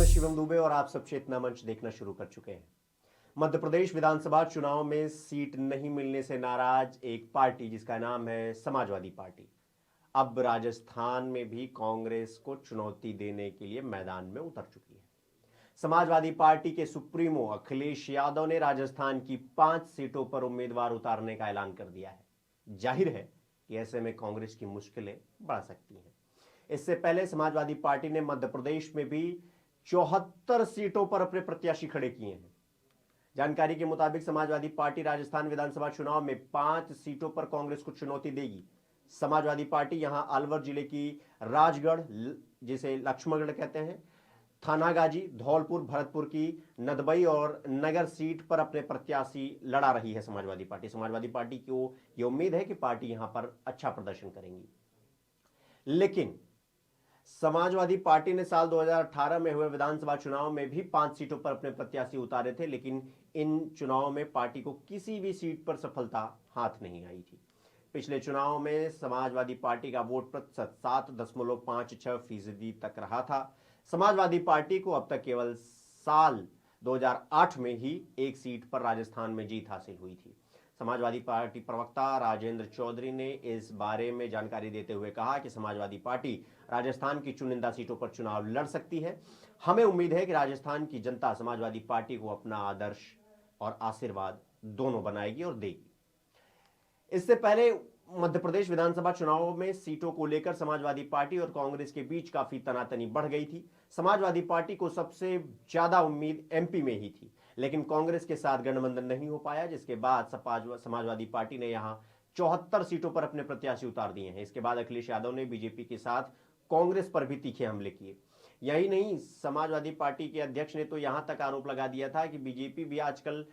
शिवम दुबे और आप सब चेतना मंच देखना शुरू कर चुके हैं। मध्य प्रदेश विधानसभा चुनाव में सीट नहीं मिलने से नाराज एक पार्टी जिसका नाम है समाजवादी पार्टी अब राजस्थान में भी कांग्रेस को चुनौती देने के लिए मैदान में उतर चुकी है। समाजवादी पार्टी के सुप्रीमो अखिलेश यादव ने राजस्थान की 5 सीटों पर उम्मीदवार उतारने का ऐलान कर दिया है। जाहिर है कि ऐसे में कांग्रेस की मुश्किलें बढ़ सकती हैं। इससे पहले समाजवादी पार्टी ने मध्य प्रदेश में भी 74 सीटों पर अपने प्रत्याशी खड़े किए हैं। जानकारी के मुताबिक समाजवादी पार्टी राजस्थान विधानसभा चुनाव में 5 सीटों पर कांग्रेस को चुनौती देगी। समाजवादी पार्टी यहां अलवर जिले की राजगढ़, जिसे लक्ष्मणगढ़ कहते हैं, थानागाजी, धौलपुर, भरतपुर की नदबई और नगर सीट पर अपने प्रत्याशी लड़ा रही है। समाजवादी पार्टी को यह उम्मीद है कि पार्टी यहां पर अच्छा प्रदर्शन करेंगी। लेकिन समाजवादी पार्टी ने साल 2018 में हुए विधानसभा चुनाव में भी 5 सीटों पर अपने प्रत्याशी उतारे थे, लेकिन इन चुनावों में पार्टी को किसी भी सीट पर सफलता हाथ नहीं आई थी। पिछले चुनाव में समाजवादी पार्टी का वोट प्रतिशत 7.56% तक रहा था। समाजवादी पार्टी को अब तक केवल साल 2008 में ही एक सीट पर राजस्थान में जीत हासिल हुई थी। समाजवादी पार्टी प्रवक्ता राजेंद्र चौधरी ने इस बारे में जानकारी देते हुए कहा कि समाजवादी पार्टी राजस्थान की चुनिंदा सीटों पर चुनाव लड़ सकती है। हमें उम्मीद है कि राजस्थान की जनता समाजवादी पार्टी को अपना आदर्श और आशीर्वाद दोनों बनाएगी और देगी। इससे पहले मध्य प्रदेश विधानसभा चुनाव में सीटों को लेकर समाजवादी पार्टी और कांग्रेस के बीच काफी तनातनी बढ़ गई थी। समाजवादी पार्टी को सबसे ज्यादा उम्मीद एमपी में ही थी, लेकिन कांग्रेस के साथ गठबंधन नहीं हो पाया, जिसके बाद समाजवादी पार्टी ने यहां 74 सीटों पर अपने प्रत्याशी उतार दिए हैं। इसके बाद अखिलेश यादव ने बीजेपी के साथ कांग्रेस पर भी तीखे हमले किए। यही नहीं, समाजवादी पार्टी के अध्यक्ष ने तो यहां तक आरोप लगा दिया था कि बीजेपी भी आजकल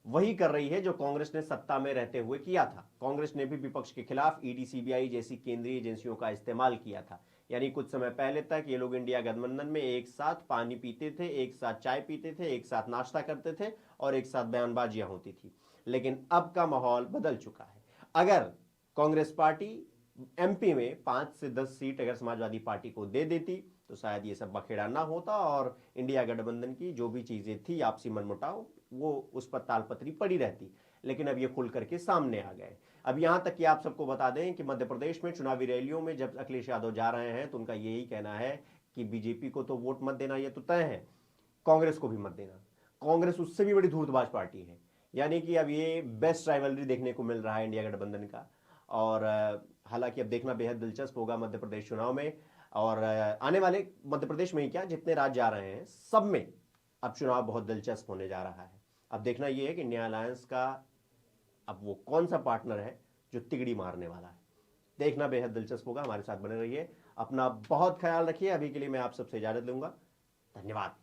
वही कर रही है जो कांग्रेस ने सत्ता में रहते हुए किया था। कांग्रेस ने भी विपक्ष के खिलाफ ईडी, सीबीआई जैसी केंद्रीय एजेंसियों का इस्तेमाल किया था। यानी कुछ समय पहले तक ये लोग इंडिया गठबंधन में एक साथ पानी पीते थे, एक साथ चाय पीते थे, एक साथ नाश्ता करते थे और एक साथ बयानबाजियां होती थी। लेकिन अब का माहौल बदल चुका है। अगर कांग्रेस पार्टी एमपी में 5 से 10 सीट अगर समाजवादी पार्टी को दे देती तो शायद ये सब बखेड़ा ना होता और इंडिया गठबंधन की जो भी चीजें थी, आपसी मनमुटाव, वो उस पर तालपत्री पड़ी रहती। लेकिन अब ये खुल करके सामने आ गए। अब यहां तक कि आप सबको बता दें कि मध्य प्रदेश में चुनावी रैलियों में जब अखिलेश यादव जा रहे हैं तो उनका यही कहना है कि बीजेपी को तो वोट मत देना, ये तो तय है, कांग्रेस को भी मत देना। कांग्रेस उससे भी बड़ी धूर्तबाज पार्टी है। यानी कि अब ये बेस्ट राइवलरी देखने को मिल रहा है इंडिया गठबंधन का। और हालांकि अब देखना बेहद दिलचस्प होगा मध्य प्रदेश चुनाव में। और आने वाले मध्य प्रदेश में ही क्या, जितने राज्य जा रहे हैं सब में अब चुनाव बहुत दिलचस्प होने जा रहा है। अब देखना यह है कि इंडिया अलायंस का अब वो कौन सा पार्टनर है जो तिगड़ी मारने वाला है। देखना बेहद दिलचस्प होगा। हमारे साथ बने रहिए, अपना बहुत ख्याल रखिए। अभी के लिए मैं आप सबसे इजाजत लूंगा। धन्यवाद।